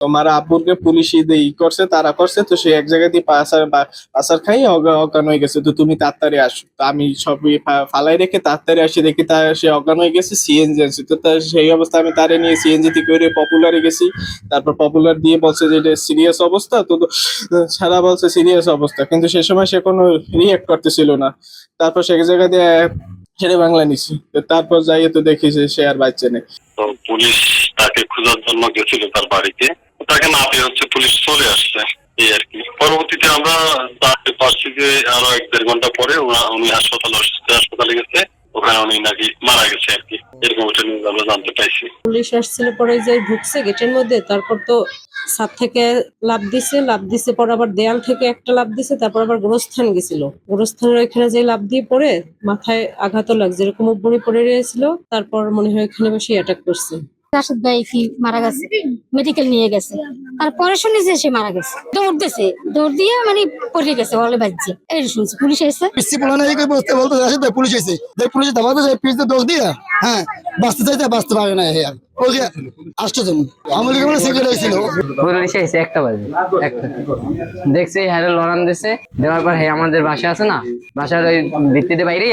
তোমার আব্বুরকে পুলিশ করছে, তারা করছে, তো সে এক জায়গায় দিয়ে পাচার খাই অজ্ঞান হয়ে গেছে। তো তুমি তাড়াতাড়ি আসো। তো আমি সবই ফালাই রেখে তাড়াতাড়ি আসি, দেখি সে অজ্ঞান হয়ে গেছে সিএনজি আছে। তো তার সেই অবস্থা আমি তারে নিয়ে সিএনজি তে করে পপুলারে গেছি। তারপর পপুলার দিয়ে বলছে যে এটা সিরিয়াস অবস্থা। সারা বলছে সিরিয়াস অবস্থা, কিন্তু সে সময় সে কোনো রিয়েক্ট করতেছিল না। তারপর সে জায়গা দিয়ে শেরে বাংলা নিছি। তো তারপর যাইয়ে তো দেখি যে সে আর বাচ্চা নেই। তো পুলিশ তাকে খোঁজার জন্য গেছিল তার বাড়িতে, তাকে না পেয়ে হচ্ছে পুলিশ চলে আসছে এই আর কি। পরবর্তীতে আমরা জানতে পারছি যে আরো 1-1.5 ঘন্টা পরে উনি হাসপাতালে গেছে, ওখানে উনি নাকি মারা গেছে আর কি। এরকম একটা নিউজ আমরা জানতে পাইছি। পুলিশ আসছিল, পরে যে ঢুকছে গেটের মধ্যে, তারপর তো ছাদ থেকে লাফ দিছে পর আবার দেয়াল থেকে একটা লাফ দিছে, তারপর আবার গোরস্থান গেছিল। গোরস্থানের ওইখানে যে লাফ দিয়ে পড়ে মাথায় আঘাতও লাগছে, এরকম উপরে পড়ে রয়েছিল। তারপর মনে হয় এখানে বসে অ্যাটাক করছে। রাশেদ ভাই কি মারা গেছে, মেডিকেল নিয়ে গেছে। তারপরে শুনি যে সে মারা গেছে, দৌড় দিয়ে মানে পড়ে গেছে, হলে বাজছে। এই শুনছি পুলিশ এসে বলতে রাশেদ ভাই পুলিশ এসে পুলিশ দাবাতে যায় পিছতে দোষ দিয়ে, হ্যাঁ বাঁচতে চাইতে বাঁচতে পারে না। ওকে আসতে জন আমার সেক্রেটারি ছিল, পুলিশ এসে 1টা বাজে, দেখছি হ্যাঁ লড়ান দিছে। দেওয়ার পর হ্যাঁ আমাদের বাসা আছে না, বাসার ওই ভিত্তিতে বাইরে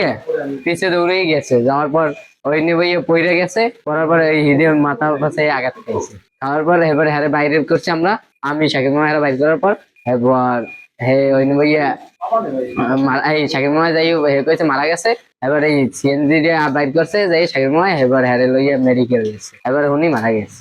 পিছিয়ে দৌড়েই গেছে। যাওয়ার পর ওই নিয়ে পড়ে গেছে, পড়ার পর এই হিদে মাথা পাশে আঘাত পেয়েছে। খাওয়ার পর এবার হ্যাঁ বাইরে করছি আমরা, আমি শাকিব মামা হ্যাঁ বাইর করার পর এবার হ্যাঁ ওই নিয়ে এই শাকিব মামা যাই করেছে মারা গেছে। এবার এই সিএনজি বাইর করছে যাই শাকিব মামা, এবার হ্যাঁ লইয়া মেডিকেল গেছে, এবার উনি মারা গেছে।